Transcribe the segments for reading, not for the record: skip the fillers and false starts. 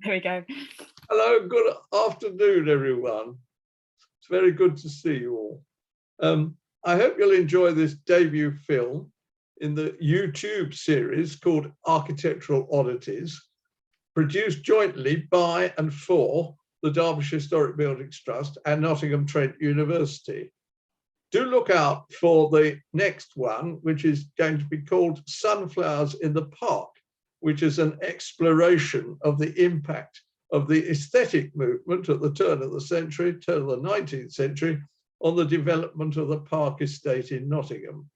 There we go. Hello, good afternoon, everyone. It's very good to see you all. I hope you'll enjoy this debut film in the YouTube series called Architectural Oddities, produced jointly by and for the Derbyshire Historic Buildings Trust and Nottingham Trent University. Do look out for the next one, which is going to be called Sunflowers in the Park, which is an exploration of the impact of the aesthetic movement at the turn of the 19th century, on the development of the Park Estate in Nottingham.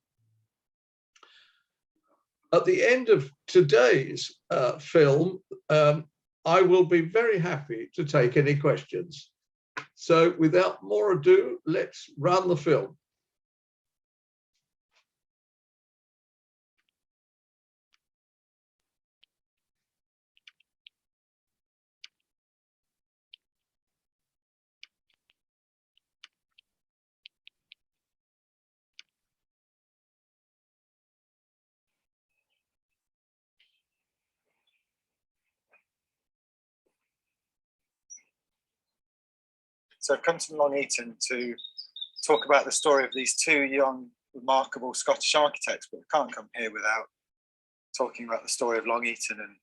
At the end of today's film, I will be very happy to take any questions. So without more ado, let's run the film. So I've come to Long Eaton to talk about the story of these two young, remarkable Scottish architects, but we can't come here without talking about the story of Long Eaton and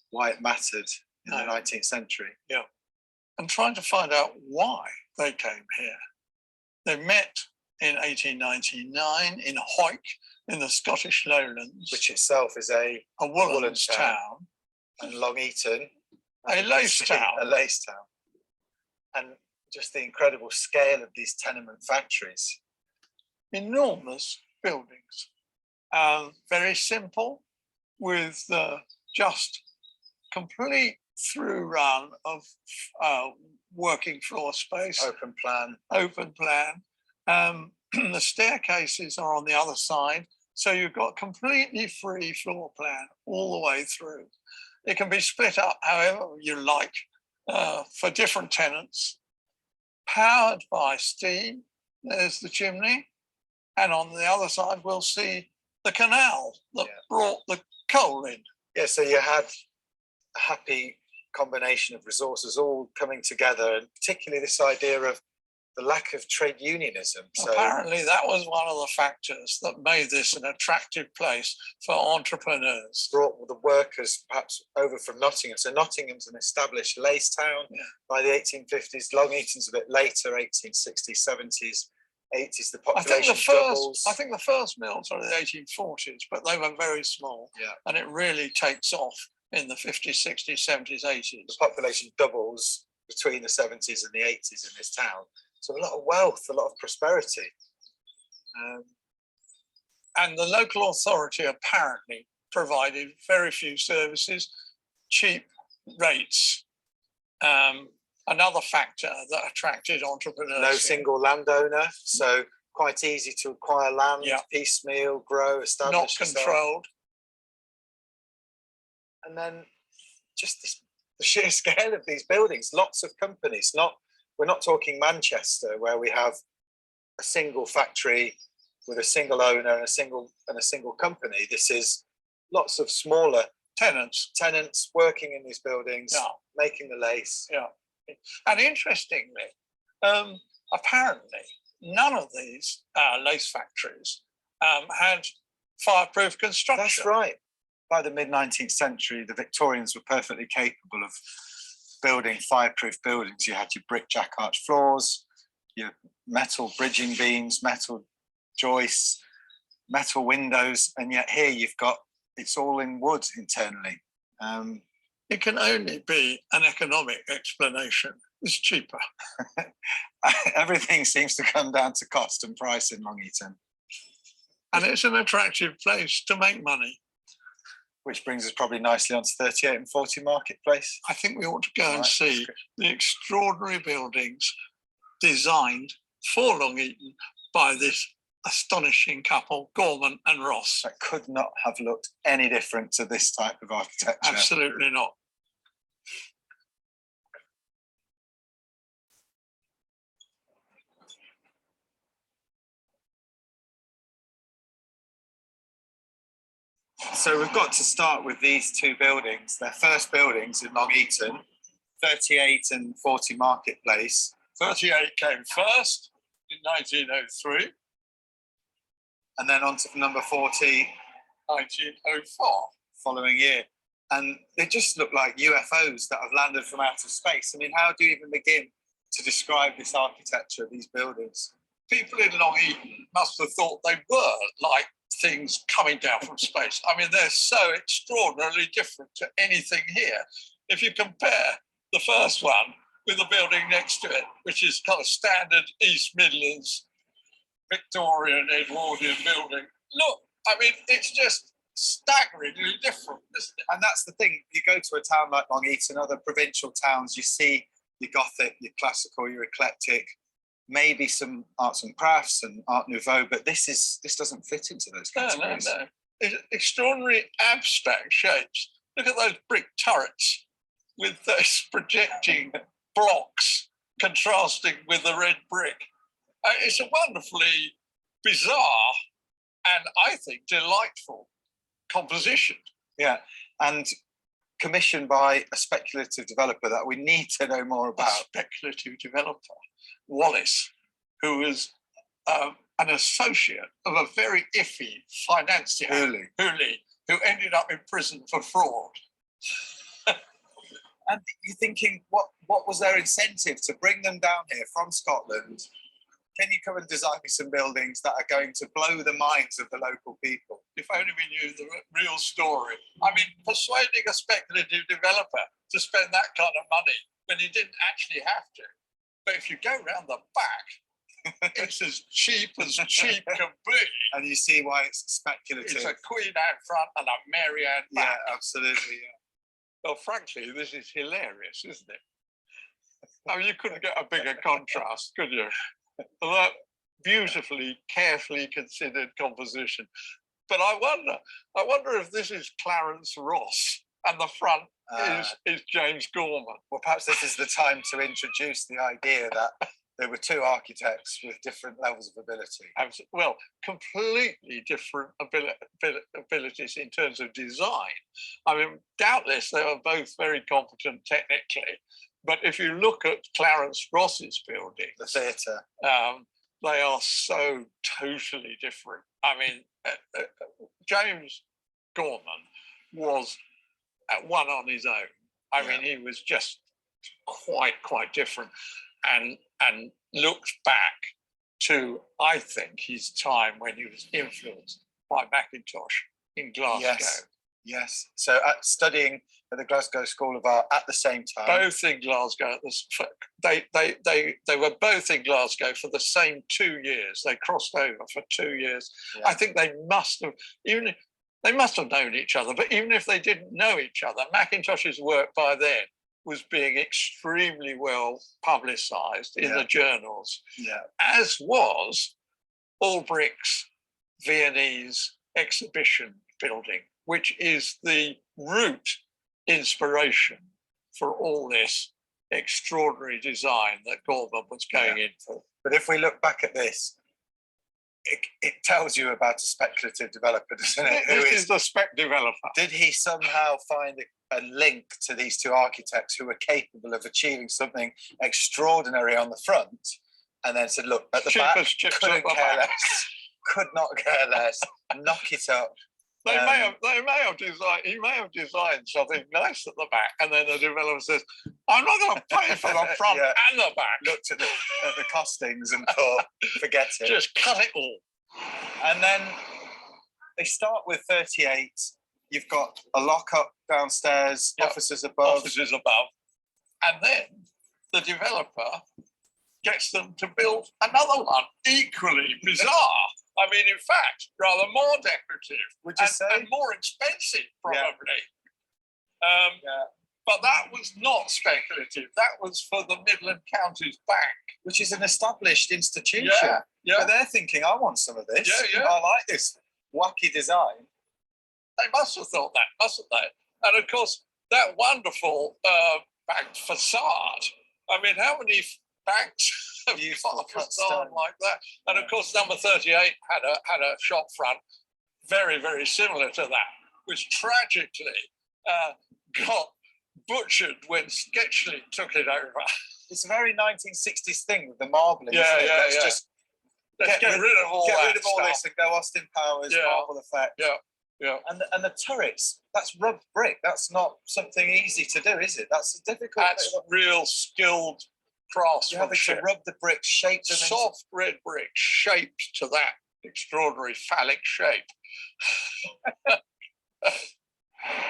why it mattered in the 19th century. Yeah, and trying to find out why they came here. They met in 1899 in Hawick in the Scottish Lowlands, which itself is a woolens town, and Long Eaton, a lace town. A lace town. And just the incredible scale of these tenement factories. Enormous buildings, very simple, with just complete through run of working floor space. Open plan. Open plan. The staircases are on the other side, so you've got completely free floor plan all the way through. It can be split up however you like for different tenants. Powered by steam, there's the chimney, and on the other side we'll see the canal that brought the coal in. Yeah, so you had a happy combination of resources all coming together, and particularly this idea of the lack of trade unionism. So apparently that was one of the factors that made this an attractive place for entrepreneurs. Brought the workers perhaps over from Nottingham. So Nottingham's an established lace town by the 1850s. Long Eaton's a bit later, 1860s, 70s, 80s. The population doubles. I think the first mills are in the 1840s, but they were very small. Yeah. And it really takes off in the 50s, 60s, 70s, 80s. The population doubles between the 70s and the 80s in this town. So a lot of wealth, a lot of prosperity. And the local authority apparently provided very few services, cheap rates. Another factor that attracted entrepreneurs. No single landowner, so quite easy to acquire land, piecemeal, grow, establish. Not controlled. And then just the sheer scale of these buildings, lots of companies, we're not talking Manchester where we have a single factory with a single owner and a single company. This is lots of smaller tenants working in these buildings, making the lace. Yeah. And interestingly, apparently none of these lace factories had fireproof construction. That's right. By the mid-19th century, the Victorians were perfectly capable of building fireproof buildings. You had your brick jack-arch floors, your metal bridging beams, metal joists, metal windows, and yet here it's all in wood internally. It can only be an economic explanation. It's cheaper. Everything seems to come down to cost and price in Long Eaton. And it's an attractive place to make money. Which brings us probably nicely onto 38 and 40 Marketplace. I think we ought to go and see the extraordinary buildings designed for Long Eaton by this astonishing couple, Gorman and Ross. That could not have looked any different to this type of architecture. Absolutely not. So we've got to start with these two buildings. Their first buildings in Long Eaton, 38 and 40 Marketplace. 38 came first in 1903, And then on to number 40, 1904. following year. And they just look like UFOs that have landed from outer space. I mean, how do you even begin to describe this architecture of these buildings? People in Long Eaton must have thought they were like things coming down from space. I mean, they're so extraordinarily different to anything here. If you compare the first one with the building next to it, which is kind of standard East Midlands Victorian Edwardian building, look, I mean, it's just staggeringly different, isn't it? And that's the thing. You go to a town like Long Eaton, other provincial towns, you see your Gothic, your classical, your eclectic, maybe some arts and crafts and Art Nouveau, but this doesn't fit into those categories. No. It's extraordinary abstract shapes. Look at those brick turrets with those projecting blocks contrasting with the red brick. It's a wonderfully bizarre and I think delightful composition. Yeah, and commissioned by a speculative developer that we need to know more A about. speculative developer, Wallace, who was an associate of a very iffy financier, Hooley. who ended up in prison for fraud. And you're thinking, what was their incentive to bring them down here from Scotland? Can you come and design me some buildings that are going to blow the minds of the local people? If only we knew the real story. I mean, persuading a speculative developer to spend that kind of money when he didn't actually have to. But if you go round the back, it's as cheap can be. And you see why it's speculative. It's a Queen Anne front and a Mary Anne back. Yeah, absolutely. Yeah. Well, frankly, this is hilarious, isn't it? I mean, you couldn't get a bigger contrast, could you? That beautifully, carefully considered composition. But I wonder if this is Clarence Ross and the front is James Gorman. Well, perhaps this is the time to introduce the idea that there were two architects with different levels of ability. Well, completely different abilities in terms of design. I mean, doubtless they were both very competent technically, but if you look at Clarence Ross's building, The theatre. they are so totally different. I mean, James Gorman was one on his own. I mean, he was just quite different, and looks back to, I think, his time when he was influenced by Mackintosh in Glasgow. Yes. So studying at the Glasgow School of Art at the same time. Both in Glasgow. They were both in Glasgow for the same 2 years. They crossed over for 2 years. Yeah. I think they must have known each other, but even if they didn't know each other, Mackintosh's work by then was being extremely well publicised in the journals, as was Albrick's Viennese exhibition building, which is the root inspiration for all this extraordinary design that Gorman was going in for. But if we look back at this, it tells you about a speculative developer, doesn't it? This is the spec developer. Did he somehow find a link to these two architects who were capable of achieving something extraordinary on the front, and then said, look, at the back, couldn't care less, could not care less, knock it up. He may have designed something nice at the back, and then the developer says, I'm not going to pay for the front and the back. Looked at the costings and thought, forget it. Just cut it all. And then they start with 38. You've got a lockup downstairs, offices above. And then the developer gets them to build another one, equally bizarre. I mean, in fact, rather more decorative. Would you say? And more expensive, probably. But that was not speculative. That was for the Midland Counties Bank. Which is an established institution. Yeah. But they're thinking, I want some of this. Yeah. I like this wacky design. They must have thought that, mustn't they? And of course, that wonderful banked facade. I mean, how many banks have got a facade like that? And of course, number 38 had a shop front very, very similar to that. which tragically got butchered when Sketchley took it over. It's a very 1960s thing with the marbling. Yeah, isn't it? yeah, Let's yeah. just Let's get rid of all that stuff. this and go Austin Powers, Yeah. marble effect. Yeah, yeah. And the turrets, that's rubbed brick. That's not something easy to do, is it? That's a difficult. That's real skilled You're having to craftsmanship. rub the brick, shape them Soft red brick shaped to that extraordinary phallic shape.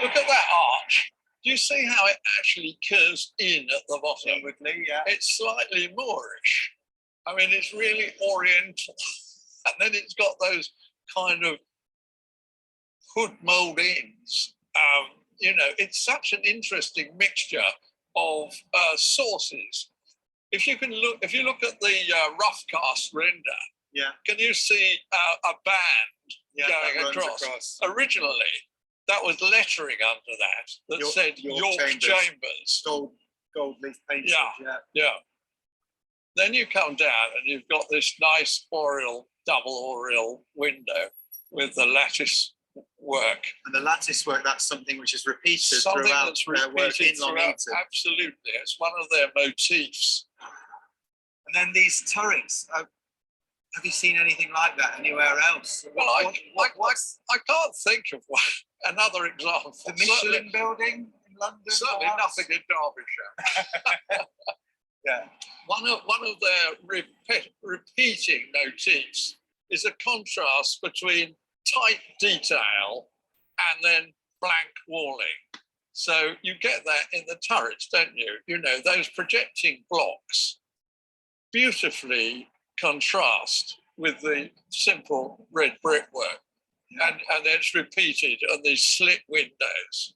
Look at that arch. Do you see how it actually curves in at the bottom? inwardly, yeah. It's slightly Moorish. I mean, it's really oriental. And then it's got those kind of hood mold ends. You know, it's such an interesting mixture of sources. If you look at the rough cast render, Yeah. can you see a band that going runs across? Originally, that was lettering under that said York Chambers. Gold leaf painted. Yeah. Yeah. Then you come down and you've got this nice double oriel window with the lattice work. And the lattice work, that's something which is repeated Something throughout that's their work in repeated Long throughout. Eaton. Absolutely. It's one of their motifs. And then these turrets, have you seen anything like that anywhere else? Well, I can't think of one. Another example. The Michelin building in London? Certainly perhaps? nothing in Derbyshire. Yeah. One of their repeating motifs is a contrast between tight detail and then blank walling. So you get that in the turrets, don't you? You know, those projecting blocks beautifully contrast with the simple red brickwork. And then it's repeated on these slit windows.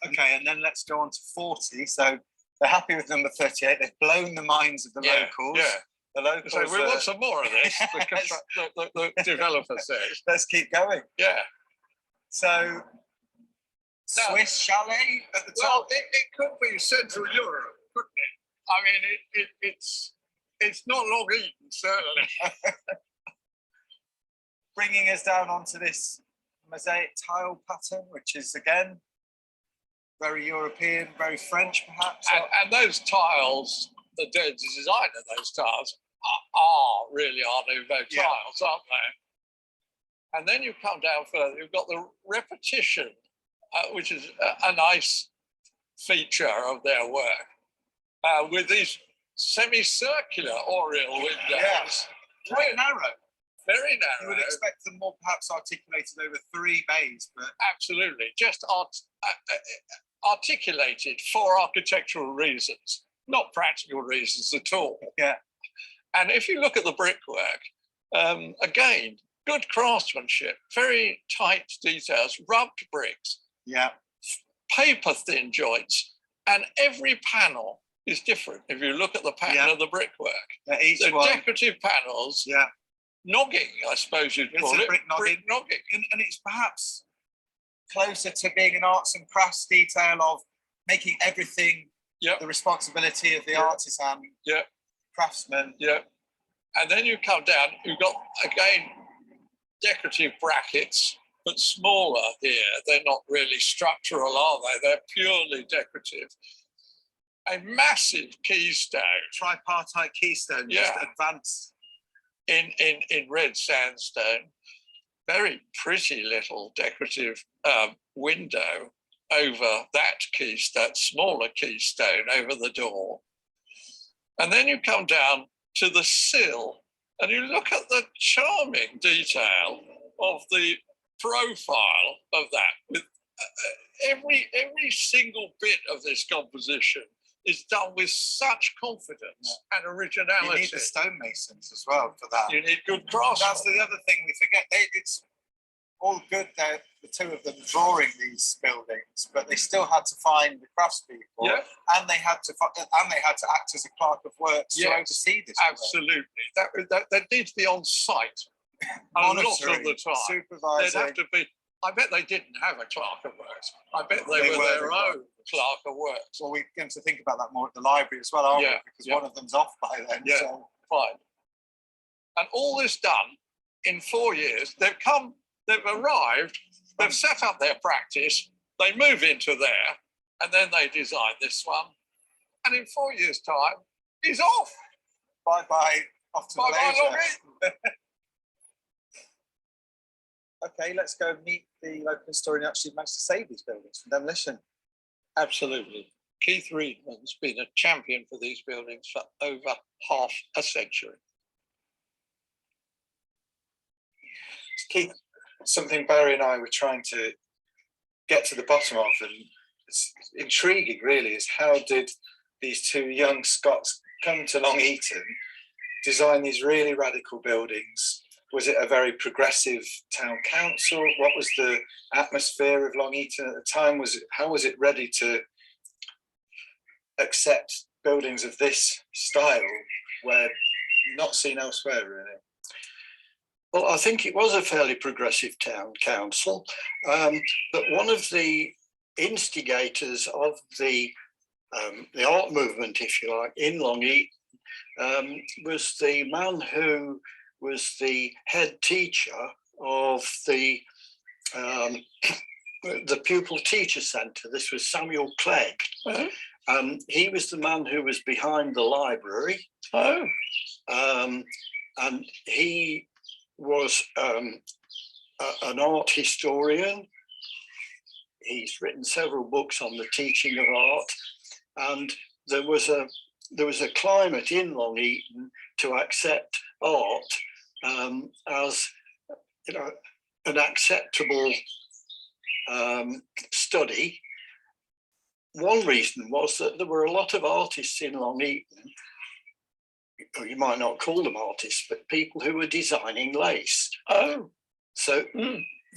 Okay, and then let's go on to 40. So they're happy with number 38. They've blown the minds of the locals. Yeah. The locals. So we want some more of this, the developer says. Let's keep going. Yeah. So Swiss chalet at the top. Well, it could be Central Europe, couldn't it? I mean, it's not Long Eaton, certainly. Bringing us down onto this mosaic tile pattern, which is again very European, very French, perhaps. And those tiles, the design of those tiles are really Art Nouveau tiles, aren't they? And then you come down further, you've got the repetition, which is a nice feature of their work, with these semicircular oriel windows. Yes. Quite narrow. Very narrow. You would expect them more perhaps articulated over 3 bays, but absolutely, just articulated for architectural reasons, not practical reasons at all. Yeah. And if you look at the brickwork, again, good craftsmanship, very tight details, rubbed bricks, paper thin joints, and every panel is different. If you look at the pattern of the brickwork, each one, decorative panels. Nogging, I suppose you'd call it. Brick nogging. And it's perhaps closer to being an arts and crafts detail of making everything the responsibility of the artisan, craftsman. And then you come down, you've got, again, decorative brackets, but smaller here. They're not really structural, are they? They're purely decorative. A massive keystone. Tripartite keystone, just advanced. In red sandstone, very pretty little decorative window over that smaller keystone over the door. And then you come down to the sill and you look at the charming detail of the profile of that. With every single bit of this composition is done with such confidence and originality. You need the stonemasons as well for that. You need good craftsmen. That's the other thing we forget. It's all good that the two of them drawing these buildings, but they still had to find the craftspeople, and they had to act as a clerk of works to oversee this. Absolutely, that needs to be on site a lot of the time. Supervising. They'd have to be. I bet they didn't have a clerk of works. I bet they were their own clerk of works. Well, we're going to think about that more at the library as well, aren't we? Because one of them's off by then. Yeah, so. fine. And all this done in 4 years. They've arrived they've set up their practice, they move into there, and then they design this one. And in 4 years' time, he's off. Bye-bye, off to Bye-bye, Long Malaysia. Okay, let's go meet the local historian who actually managed to save these buildings from demolition. Absolutely. Keith Reedman's been a champion for these buildings for over half a century. Keith, something Barry and I were trying to get to the bottom of, and it's intriguing really, is how did these two young Scots come to Long Eaton, design these really radical buildings? Was it a very progressive town council? What was the atmosphere of Long Eaton at the time? How was it ready to accept buildings of this style where not seen elsewhere really? Well, I think it was a fairly progressive town council, but one of the instigators of the art movement, if you like, in Long Eaton was the man who was the head teacher of the pupil teacher centre. This was Samuel Clegg. Oh. He was the man who was behind the library. Oh. And he was an art historian. He's written several books on the teaching of art, and there was a climate in Long Eaton to accept art as, you know, an acceptable study. One reason was that there were a lot of artists in Long Eaton, or you might not call them artists, but people who were designing lace. Oh. So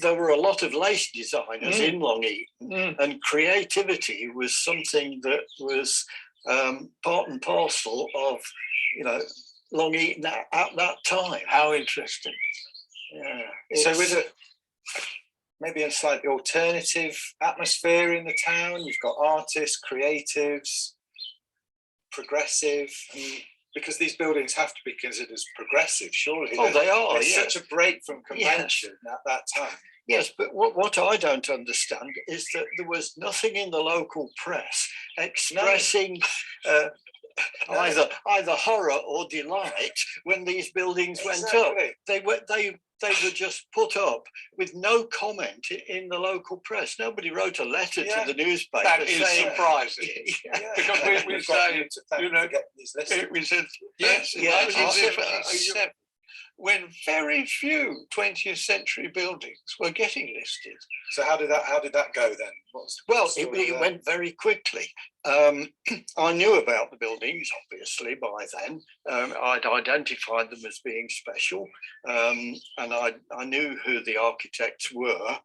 there were a lot of lace designers in Long Eaton, and creativity was something that was part and parcel of, you know, Long Eaton at that time. How interesting. Yeah. So was it maybe a slightly alternative atmosphere in the town? You've got artists, creatives, progressive, because these buildings have to be considered as progressive, surely. Oh, they are. There's Yes. such a break from convention at that time. Yes, but what I don't understand is that there was nothing in the local press expressing either horror or delight when these buildings went up. They were just put up with no comment in the local press. Nobody wrote a letter to the newspaper. That is saying, surprising. Because we say, you know, it we said, yes, Yeah, in 1977, when very few 20th century buildings were getting listed. So how did that go then? Well, it went very quickly. I knew about the buildings, obviously, by then. I'd identified them as being special, and I knew who the architects were.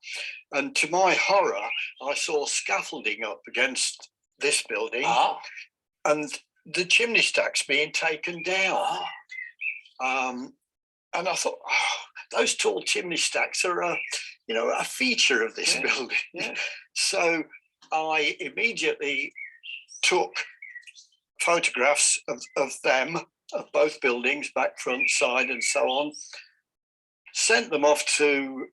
And to my horror, I saw scaffolding up against this building, and the chimney stacks being taken down. And I thought, those tall chimney stacks are a feature of this building. Yeah. So I immediately took photographs of them, of both buildings, back, front, side, and so on, sent them off to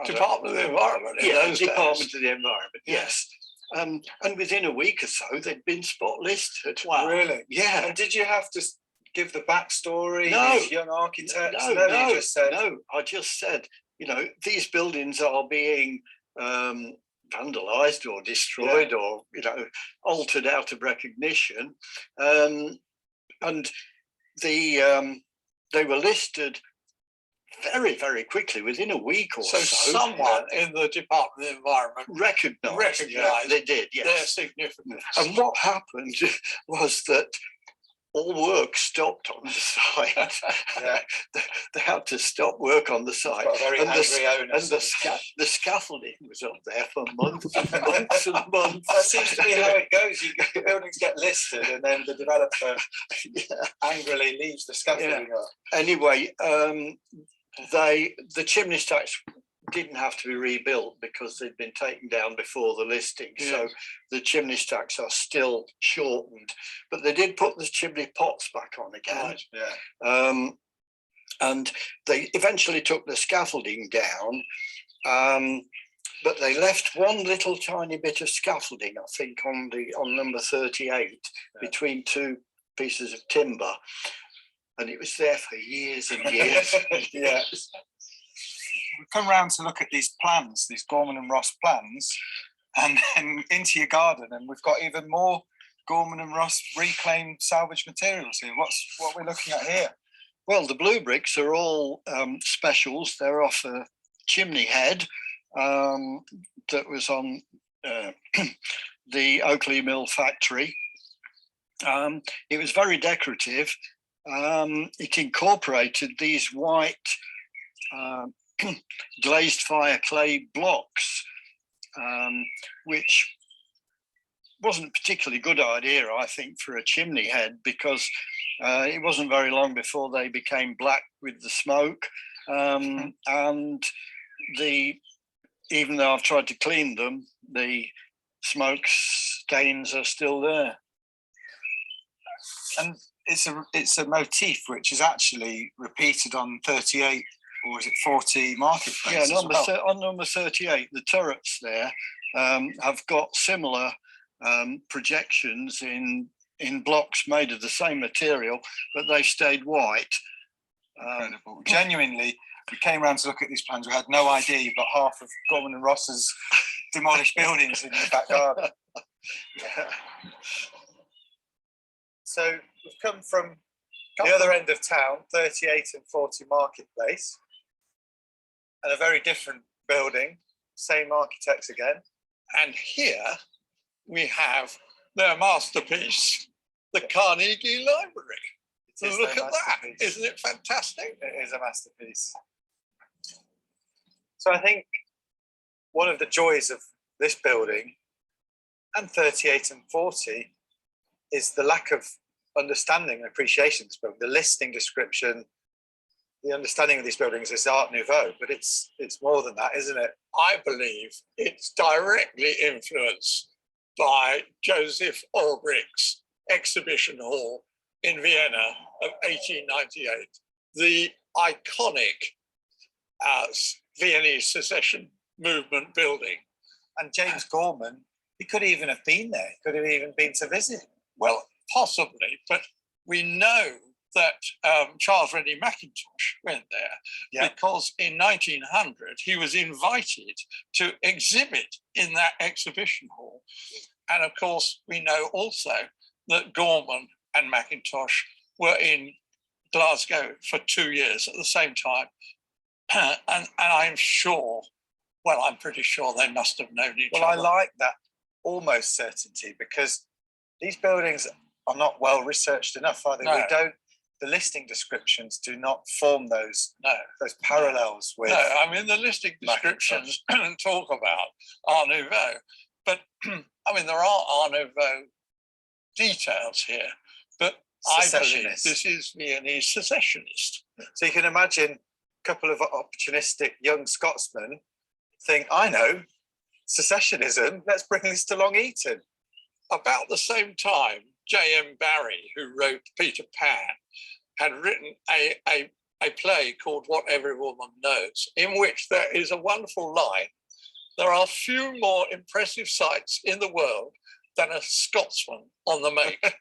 Department of the Environment. Department of the Environment, yes. And within a week or so, they'd been spot listed. Wow. Really? Yeah. And did you have to give the backstory? No. These young architects? No, You just said... no. I just said, you know, these buildings are being vandalized or destroyed or, you know, altered out of recognition. And they were listed very, very quickly, within a week or so. So someone in the Department of the Environment recognised. Yeah, they did, yes. Their significance. And what happened was that all work stopped on the site. They had to stop work on the site. And the scaffolding was up there for months and months and months. That seems to be how it goes. The buildings get listed and then the developer angrily leaves the scaffolding up. Anyway, the chimney stacks didn't have to be rebuilt because they'd been taken down before the listing. Yeah. So the chimney stacks are still shortened, but they did put the chimney pots back on again. Right. Yeah. And they eventually took the scaffolding down, But they left one little tiny bit of scaffolding, I think, on number 38, between two pieces of timber, and it was there for years and years. Yeah. We've come round to look at these plans, these Gorman and Ross plans, and then into your garden, and we've got even more Gorman and Ross reclaimed salvage materials here. What we're looking at here? Well, the blue bricks are all specials. They're off a chimney head that was on the Oakley Mill factory. It was very decorative. It incorporated these white glazed fire clay blocks, which wasn't a particularly good idea, I think, for a chimney head, because it wasn't very long before they became black with the smoke, and even though I've tried to clean them, the smoke stains are still there. And it's a motif which is actually repeated on 38, or is it 40 marketplace? Yeah, on number 38, the turrets there have got similar projections in blocks made of the same material, but they stayed white. Incredible. Genuinely, we came around to look at these plans. We had no idea you've got half of Gorman and Ross's demolished buildings in your back garden. Yeah. So we've come from the other end of town, 38 and 40 Marketplace, and a very different building, same architects again. And here we have their masterpiece, the Carnegie Library. Look at that. Isn't it fantastic? It is a masterpiece. So I think one of the joys of this building and 38 and 40 is the lack of understanding and appreciation of this building. The listing description, the understanding of these buildings is Art Nouveau, but it's more than that, isn't it? I believe it's directly influenced by Joseph Ulbricht's exhibition hall in Vienna of 1898, the iconic Viennese Secession movement building. And James Gorman, he could even have been there, could have even been to visit. Well, possibly, but we know that Charles Rennie Mackintosh went there because in 1900 he was invited to exhibit in that exhibition hall. And of course, we know also that Gorman and Mackintosh were in Glasgow for 2 years at the same time. And I'm sure, well, I'm pretty sure they must have known each other. Well, I like that almost certainty, because these buildings are not well researched enough, are they? No. The listing descriptions do not form those parallels with. No, I mean, the listing descriptions talk about Art Nouveau, but I mean, there are Art Nouveau details here, but I believe this is Viennese Successionist. So you can imagine a couple of opportunistic young Scotsmen think, I know, secessionism, let's bring this to Long Eaton. About the same time, J.M. Barrie, who wrote Peter Pan, had written a play called What Every Woman Knows, in which there is a wonderful line: there are few more impressive sights in the world than a Scotsman on the make.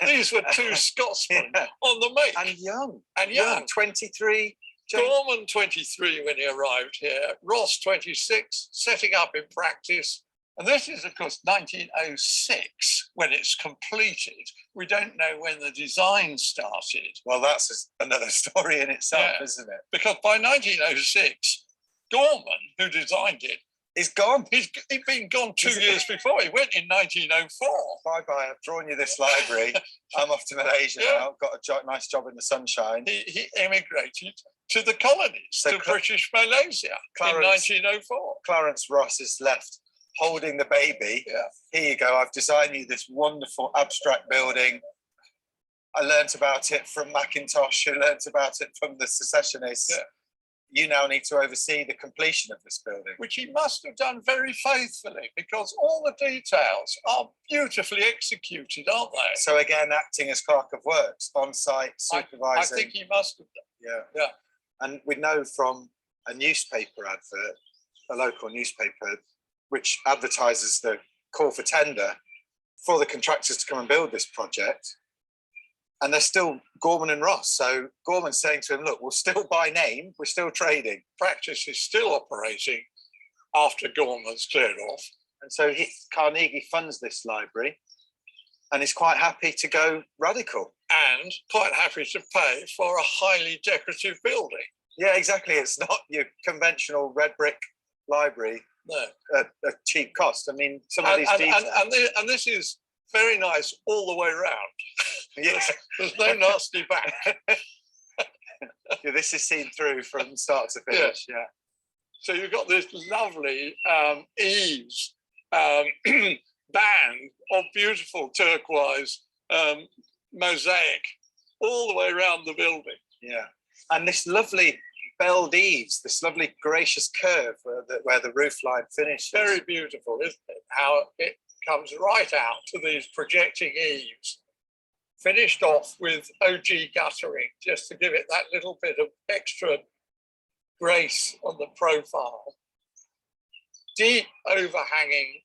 These were two Scotsmen on the make. And young. 23. Gorman 23 when he arrived here, Ross 26, setting up in practice. And this is, of course, 1906 when it's completed. We don't know when the design started. Well, that's another story in itself, isn't it? Because by 1906, Gorman, who designed it, is gone. He'd been gone 2 years before. He went in 1904. Bye-bye, I've drawn you this library. I'm off to Malaysia now. I've got a nice job in the sunshine. He emigrated to the colonies, to British Malaysia in 1904. Clarence Ross is left holding the baby. Here you go. I've designed you this wonderful abstract building. I learnt about it from Mackintosh, who learnt about it from the secessionists. You now need to oversee the completion of this building. Which he must have done very faithfully, because all the details are beautifully executed, aren't they? So again, acting as clerk of works, on-site, supervising. I think he must have done. Yeah. And we know from a newspaper advert, a local newspaper, which advertises the call for tender for the contractors to come and build this project. And they're still Gorman and Ross. So Gorman's saying to him, look, we'll still by name, we're still trading. Practice is still operating after Gorman's cleared off. And so Carnegie funds this library and is quite happy to go radical. And quite happy to pay for a highly decorative building. Yeah, exactly. It's not your conventional red brick library No. at a cheap cost. I mean, some of these details. And this is very nice all the way round. Yeah. There's no nasty back. Yeah, this is seen through from start to finish. Yeah. So you've got this lovely eaves band of beautiful turquoise mosaic all the way around the building. Yeah. And this lovely belled eaves, this lovely gracious curve where the roof line finishes. Very beautiful, isn't it? How it comes right out to these projecting eaves, finished off with OG guttering, just to give it that little bit of extra grace on the profile. Deep overhanging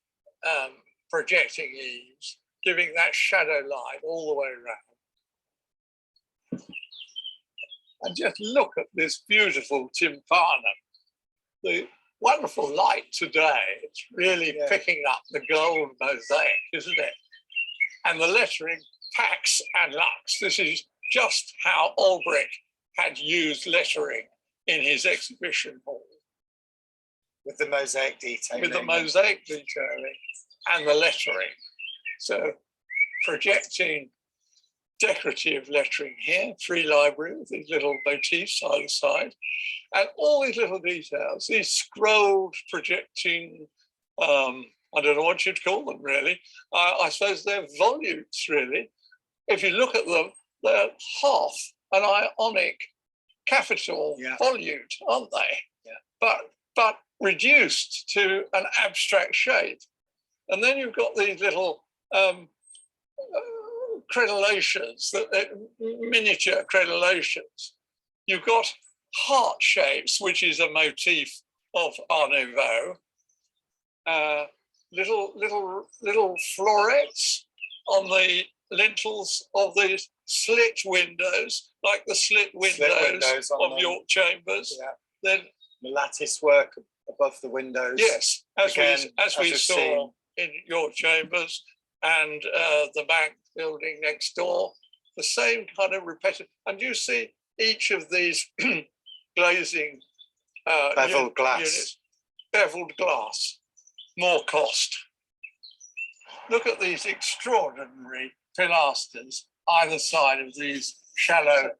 projecting eaves, giving that shadow light all the way around. And just look at this beautiful tympanum. The wonderful light today, it's really picking up the gold mosaic, isn't it? And the lettering, Pax and Lux. This is just how Olbrich had used lettering in his exhibition hall. With the mosaic detailing. With the mosaic detailing and the lettering. So projecting decorative lettering here, free library with these little motifs either side, and all these little details, these scrolled projecting, I don't know what you'd call them really. I suppose they're volutes really. If you look at them, they're half an Ionic capital volute, aren't they? Yeah. But reduced to an abstract shape. And then you've got these little crenellations, miniature crenellations. You've got heart shapes, which is a motif of Art Nouveau. Little florets on the lintels of the slit windows, like the slit windows of York Chambers. Yeah. Then the lattice work above the windows. Yes, as we saw seen in York Chambers and the bank building next door, the same kind of repetitive. And you see each of these glazing beveled glass. units, beveled glass, more cost. Look at these extraordinary pilasters either side of these shallow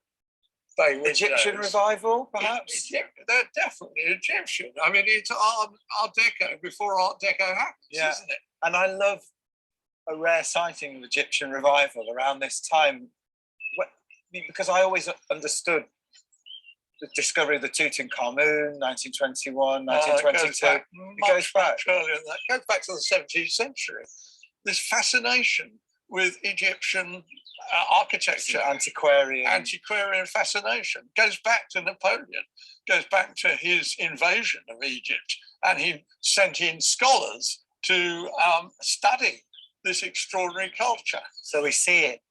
bay windows. Egyptian revival, perhaps? They're definitely Egyptian. I mean, it's Art Deco before Art Deco happens, isn't it? And I love a rare sighting of Egyptian revival around this time, because I always understood the discovery of the Tutankhamun, 1921, 1922. It goes back earlier than that. It goes back to the 17th century. This fascination with Egyptian architecture, antiquarian fascination, goes back to Napoleon, goes back to his invasion of Egypt, and he sent in scholars to study this extraordinary culture. So we see it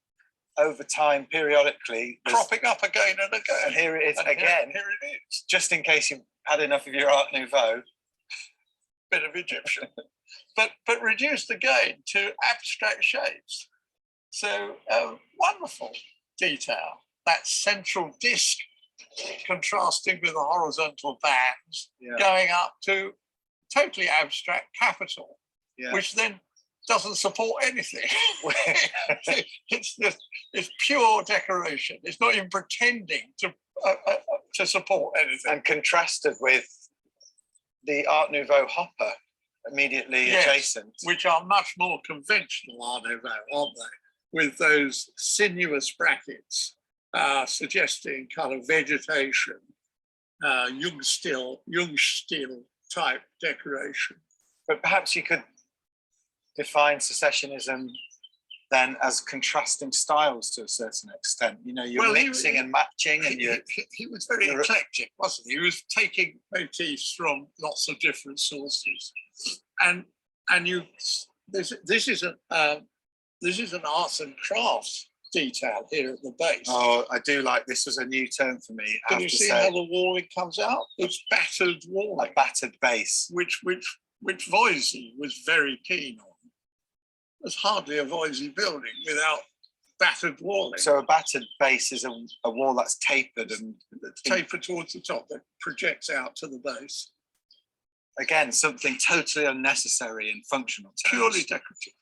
over time, periodically, cropping up again and again. And here it is again. Here it is. Just in case you had enough of your Art Nouveau. Bit of Egyptian. but reduced again to abstract shapes. So wonderful detail. That central disc contrasting with the horizontal bands, going up to totally abstract capital, which then doesn't support anything. It's pure decoration. It's not even pretending to support anything. And contrasted with the Art Nouveau hopper immediately adjacent, which are much more conventional Art Nouveau, aren't they? With those sinuous brackets suggesting kind of vegetation, Jungstil type decoration. But perhaps you could define secessionism then as contrasting styles to a certain extent. You know, you're Well, mixing and matching, and you're he was very you're- eclectic, wasn't he? He was taking motifs from lots of different sources, and this is an arts and crafts detail here at the base. oh, I do like this. Was a new term for me. I Can have you to see say. how the walling comes out? It's battered walling, A battered base. which Voisey was very keen on. There's hardly a Voisey building without battered walling. So a battered base is a wall that's tapered and Tapered towards the top that projects out to the base. again something totally unnecessary in functional terms. Purely decorative.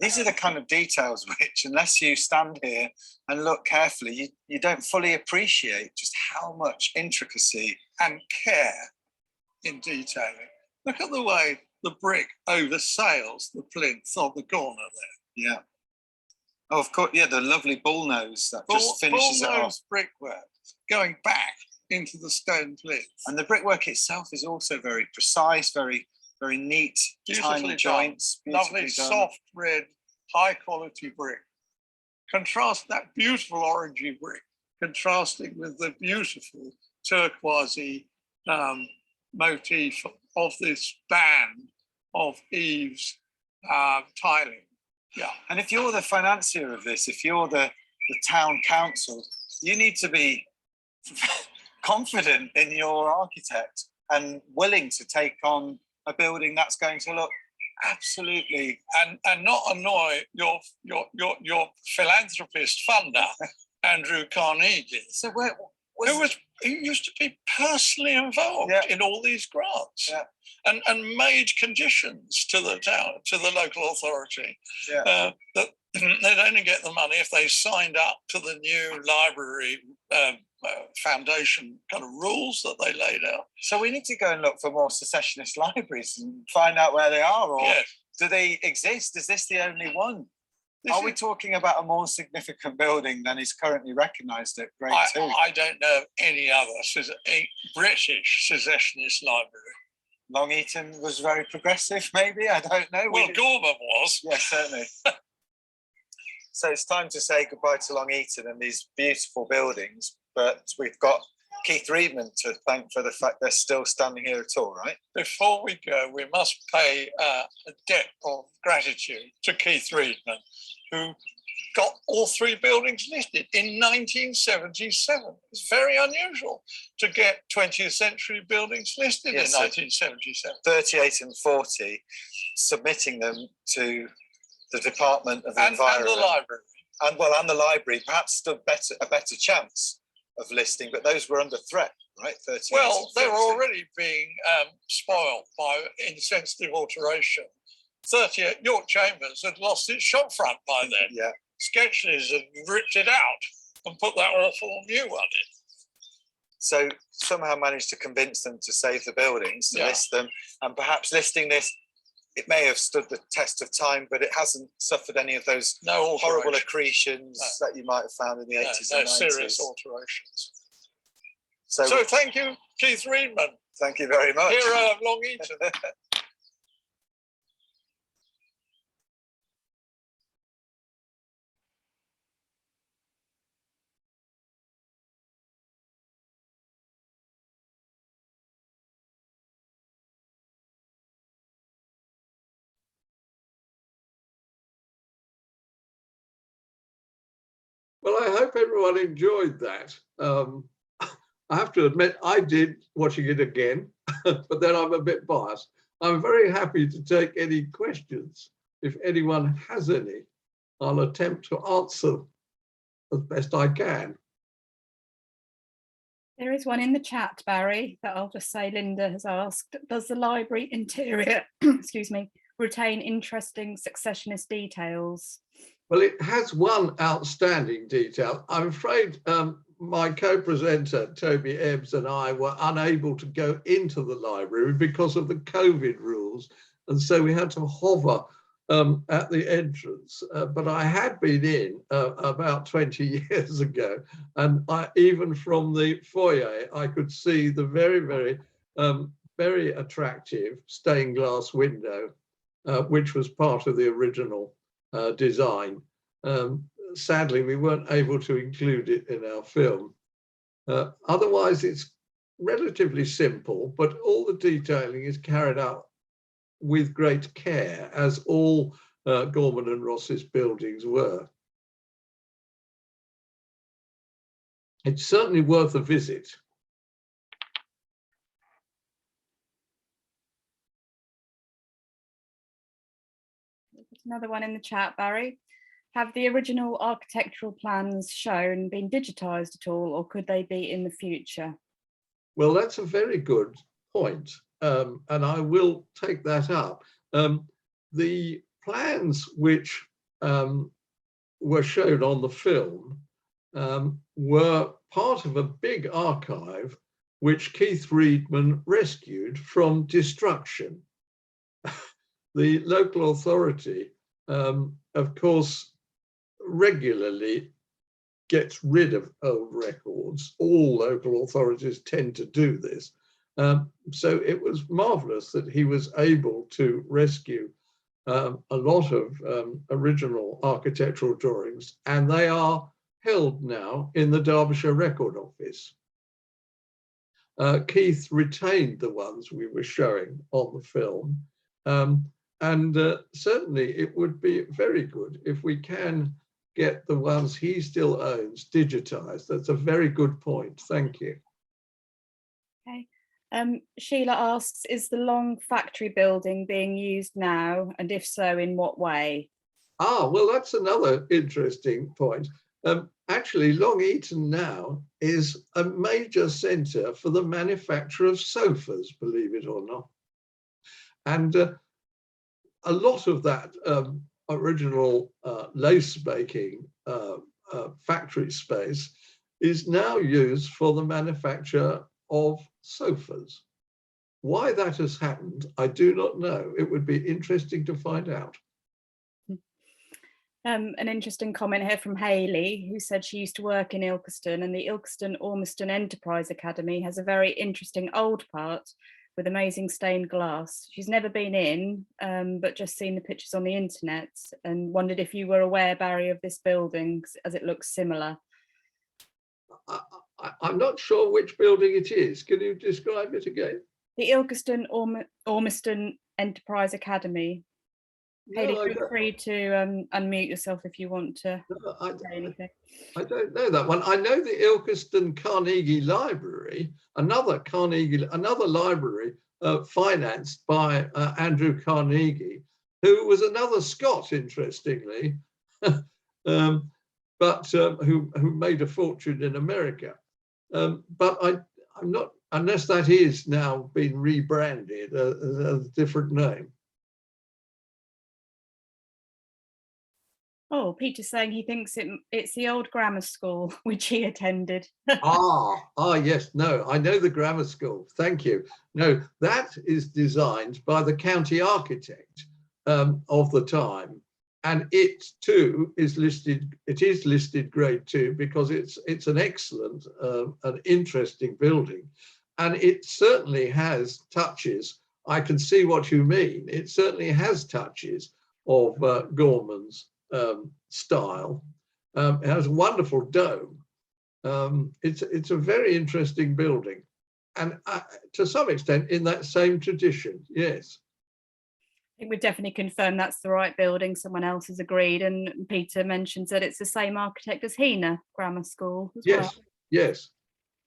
These are the kind of details which, unless you stand here and look carefully, you don't fully appreciate just how much intricacy. And care in detailing. Look at the way the brick oversails the plinth on the corner there. Yeah. Oh, of course. Yeah, the lovely bull nose that just finishes it off. Bullnose brickwork going back into the stone plinth. And the brickwork itself is also very precise, very, very neat, Beautifully tiny done. joints. Lovely beautifully done. soft red, high quality brick. Contrast that beautiful orangey brick, contrasting with the beautiful turquoisey motif of this band of eaves tiling. Yeah. And if you're the financier of this, if you're the town council, you need to be confident in your architect and willing to take on a building that's going to look absolutely And not annoy your philanthropist funder, Andrew Carnegie, so who used to be personally involved Yeah. in all these grants, Yeah. and made conditions to the town, to the local authority, Yeah. that they'd only get the money if they signed up to the new library foundation kind of rules that they laid out. So we need to go and look for more secessionist libraries and find out where they are, or Yes. do they exist? Is this the only one? This Are we is- talking about a more significant building than is currently recognised at grade 2? I don't know of any other British secessionist library. Long Eaton was very progressive, maybe? I don't know. Well, Gorman was. Yes, certainly. So it's time to say goodbye to Long Eaton and these beautiful buildings, but we've got Keith Reedman to thank for the fact they're still standing here at all, right? Before we go, we must pay a debt of gratitude to Keith Reedman, who got all three buildings listed in 1977. It's very unusual to get 20th century buildings listed Yes, in sir. 1977. 38 and 40, submitting them to the Department of And Environment. the library. And the library perhaps stood a better chance of listing, but those were under threat, right? 38 Well, and they were 40. already being spoiled by insensitive alteration. 38 York Chambers had lost its shopfront by then. Yeah. Sketches had ripped it out and put that awful new one in. So somehow managed to convince them to save the buildings, to Yeah. list them, and perhaps listing this, it may have stood the test of time, but it hasn't suffered any of those No horrible alteration. accretions that you might have found in the 80s No and 90s. serious alterations. So, So thank you, Keith Reedman, thank you very much. hero of Long Eaton. Well, I hope everyone enjoyed that. I have to admit, I did watching it again, but then I'm a bit biased. I'm very happy to take any questions. If anyone has any, I'll attempt to answer as best I can. There is one in the chat, Barry, that I'll just say Linda has asked. Does the library interior, excuse me, retain interesting successionist details? Well, it has one outstanding detail. I'm afraid my co-presenter, Toby Ebbs, and I were unable to go into the library because of the COVID rules. And so we had to hover at the entrance. But I had been in about 20 years ago. And even from the foyer, I could see the very attractive stained glass window, which was part of the original design. Sadly, we weren't able to include it in our film. Otherwise, it's relatively simple, but all the detailing is carried out with great care, as all Gorman and Ross's buildings were. It's certainly worth a visit. Another one in the chat, Barry. Have the original architectural plans shown been digitised at all, or could they be in the future? Well, that's a very good point, and I will take that up. The plans which were shown on the film were part of a big archive which Keith Reedman rescued from destruction. The local authority, of course, regularly gets rid of old records. All local authorities tend to do this. So it was marvelous that he was able to rescue a lot of original architectural drawings, and they are held now in the Derbyshire Record Office. Keith retained the ones we were showing on the film, and certainly it would be very good if we can get the ones he still owns digitized. That's a very good point. Thank you. Okay. Sheila asks, is the Long factory building being used now? And if so, in what way? Ah, well, that's another interesting point. Actually, Long Eaton now is a major centre for the manufacture of sofas, believe it or not. And a lot of that original lace making factory space is now used for the manufacture of sofas. Why that has happened, I do not know. It would be interesting to find out. An interesting comment here from Hayley, who said she used to work in Ilkeston, and the Ilkeston Ormiston Enterprise Academy has a very interesting old part with amazing stained glass. She's never been in, but just seen the pictures on the internet, and wondered if you were aware, Barry, of this building, as it looks similar. I'm not sure which building it is. Can you describe it again? The Ilkeston Ormiston Enterprise Academy. No, Hayley, feel free to unmute yourself if you want to say anything. I don't know that one. I know the Ilkeston Carnegie Library, another library financed by Andrew Carnegie, who was another Scot, interestingly, but who made a fortune in America. But I'm not, unless that is now been rebranded as a different name. Oh, Peter's saying he thinks it's the old grammar school which he attended. Yes, no, I know the grammar school. Thank you. No, that is designed by the county architect of the time, and it too is listed. It is listed Grade 2 because it's an excellent, an interesting building, and it certainly has touches. I can see what you mean. It certainly has touches of Gorman's style. It has a wonderful dome. It's a very interesting building, and to some extent in that same tradition. Yes, I think we've definitely confirmed that's the right building. Someone else has agreed, and Peter mentions that it's the same architect as Hena Grammar School as well. Yes,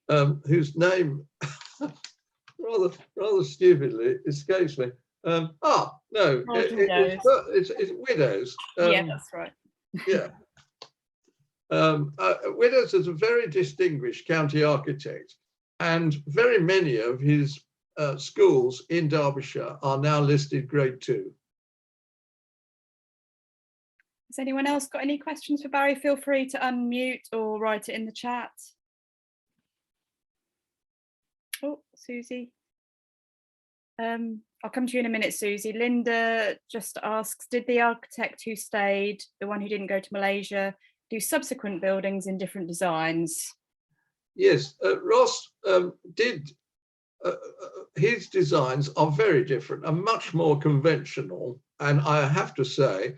whose name rather stupidly escapes me. No, it's Widows. Yeah, that's right. Yeah. Widows is a very distinguished county architect, and very many of his schools in Derbyshire are now listed Grade 2. Has anyone else got any questions for Barry? Feel free to unmute or write it in the chat. Oh, Susie. I'll come to you in a minute, Susie. Linda just asks, did the architect who stayed, the one who didn't go to Malaysia, do subsequent buildings in different designs? Yes, Ross did. His designs are very different and much more conventional. And I have to say,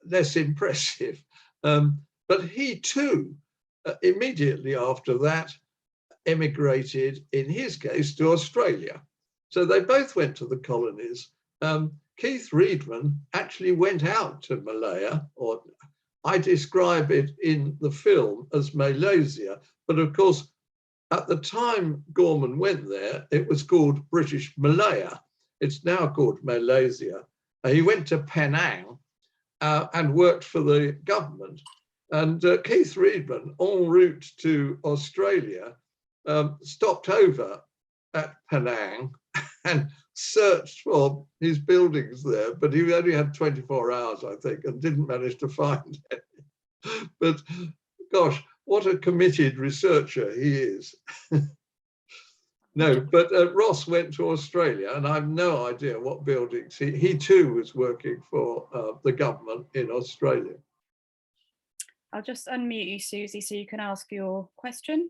less impressive. But he too, immediately after that, emigrated, in his case, to Australia. So they both went to the colonies. Keith Reedman actually went out to Malaya, or I describe it in the film as Malaysia, but of course, at the time Gorman went there, it was called British Malaya. It's now called Malaysia. He went to Penang and worked for the government. And Keith Reedman, en route to Australia, stopped over at Penang and searched for his buildings there, but he only had 24 hours, I think, and didn't manage to find any. But gosh, what a committed researcher he is. No, but Ross went to Australia, and I have no idea what buildings. He too was working for the government in Australia. I'll just unmute you, Susie, so you can ask your question.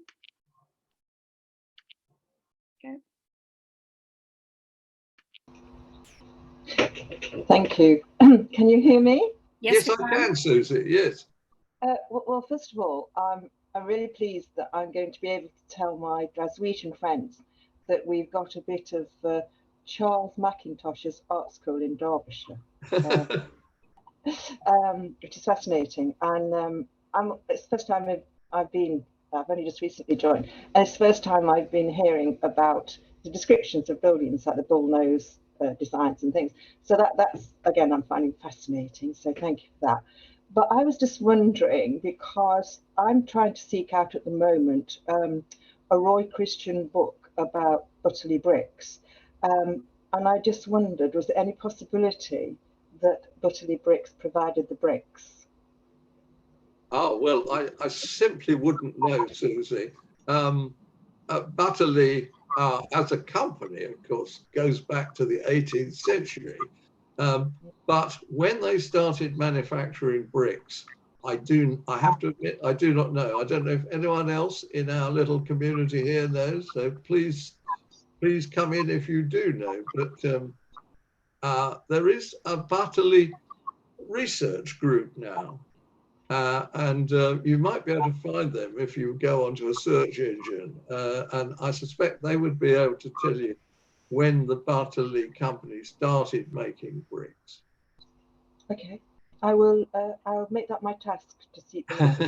Okay. Thank you. Can you hear me? Yes, I can, Susie, yes. Well, first of all, I'm really pleased that I'm going to be able to tell my Glaswegian friends that we've got a bit of Charles Mackintosh's art school in Derbyshire, which is fascinating. And it's the first time I've only just recently joined, and it's the first time I've been hearing about the descriptions of buildings, like the bullnose designs and things. So that's, again, I'm finding fascinating. So thank you for that. But I was just wondering, because I'm trying to seek out at the moment a Roy Christian book about Butterley bricks. And I just wondered, was there any possibility that Butterley bricks provided the bricks? Oh, well, I simply wouldn't know, Susie. Butterley, as a company, of course, goes back to the 18th century. But when they started manufacturing bricks, I have to admit, I do not know. I don't know if anyone else in our little community here knows. So please come in if you do know. But there is a Butterley research group now. And you might be able to find them if you go onto a search engine. And I suspect they would be able to tell you when the Butterley company started making bricks. Okay, I'll make that my task to seek them out.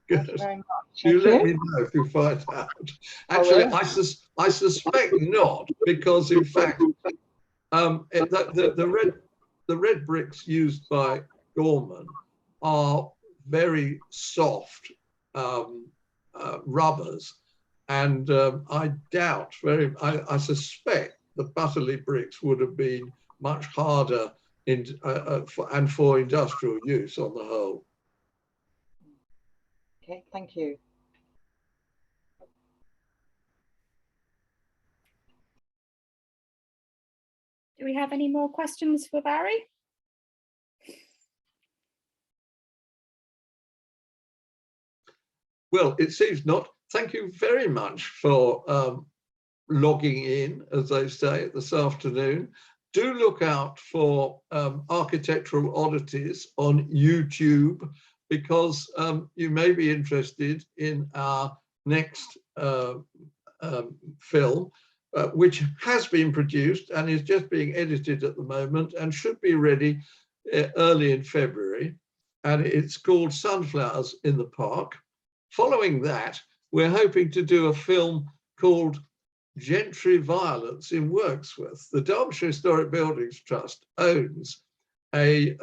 Good. Thank you very much. You let me know if you find out. Actually, I suspect not, because in fact, the red bricks used by Gorman are very soft rubbers, and I suspect the Butterley bricks would have been much harder for industrial use on the whole. Okay, thank you. Do we have any more questions for Barry? Well, it seems not. Thank you very much for logging in, as they say, this afternoon. Do look out for Architectural Oddities on YouTube, because you may be interested in our next film, which has been produced and is just being edited at the moment and should be ready early in February. And it's called Sunflowers in the Park. Following that, we're hoping to do a film called Gentry Violence in Wirksworth. The Derbyshire Historic Buildings Trust owns a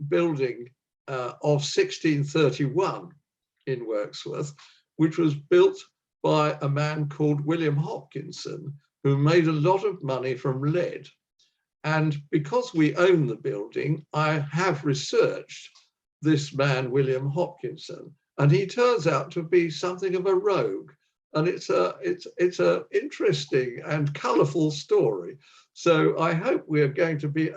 building of 1631 in Wirksworth, which was built by a man called William Hopkinson, who made a lot of money from lead. And because we own the building, I have researched this man, William Hopkinson, and he turns out to be something of a rogue. And it's a interesting and colourful story. So I hope we are going to be,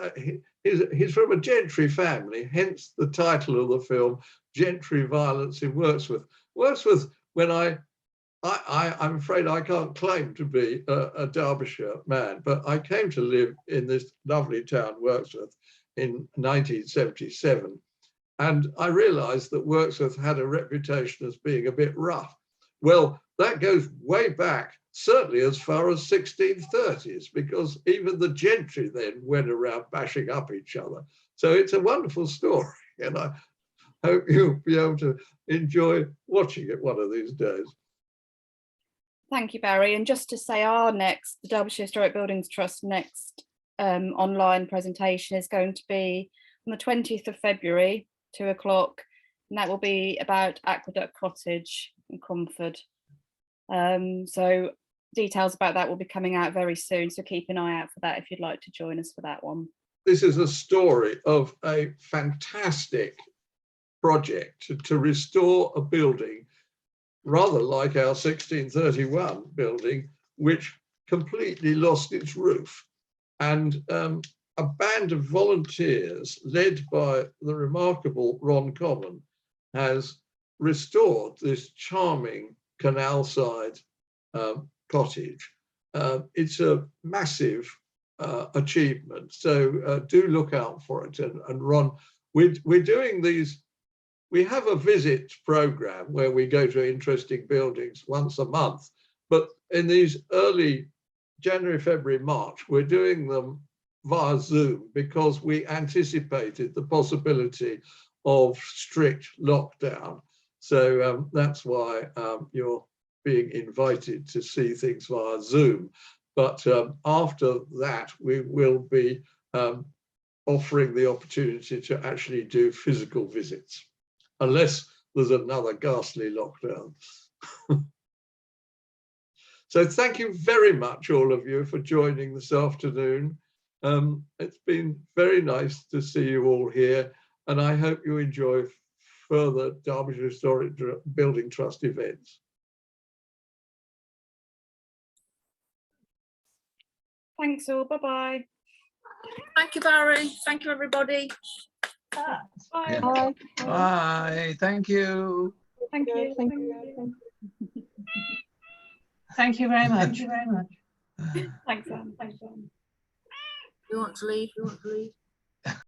he's from a gentry family, hence the title of the film, Gentry Violence in Wirksworth. Wirksworth, when I'm afraid I can't claim to be a Derbyshire man, but I came to live in this lovely town, Wirksworth, in 1977. And I realized that Wirksworth had a reputation as being a bit rough. Well, that goes way back, certainly as far as 1630s, because even the gentry then went around bashing up each other. So it's a wonderful story, and I hope you'll be able to enjoy watching it one of these days. Thank you, Barry. And just to say, the Derbyshire Historic Buildings Trust next online presentation is going to be on the 20th of February, 2 o'clock, and that will be about Aqueduct Cottage in Cromford. So details about that will be coming out very soon, so keep an eye out for that if you'd like to join us for that one. This is a story of a fantastic project to restore a building rather like our 1631 building, which completely lost its roof. And a band of volunteers led by the remarkable Ron Common has restored this charming canal side cottage. It's a massive achievement, so do look out for it. And Ron, we're doing these. We have a visit program where we go to interesting buildings once a month, but in these early January, February, March, we're doing them via Zoom because we anticipated the possibility of strict lockdown. So that's why you're being invited to see things via Zoom. But after that, we will be offering the opportunity to actually do physical visits, unless there's another ghastly lockdown. So thank you very much, all of you, for joining this afternoon. It's been very nice to see you all here, and I hope you enjoy further Derbyshire Historic Building Trust events. Thanks all, bye-bye. Thank you, Barry. Thank you, everybody. Bye. Yeah. Bye. Bye. Thank you. Thank you. Thank you. Thank you very much. Thanks, Anne. Thanks, Anne. You want to leave? You want to leave?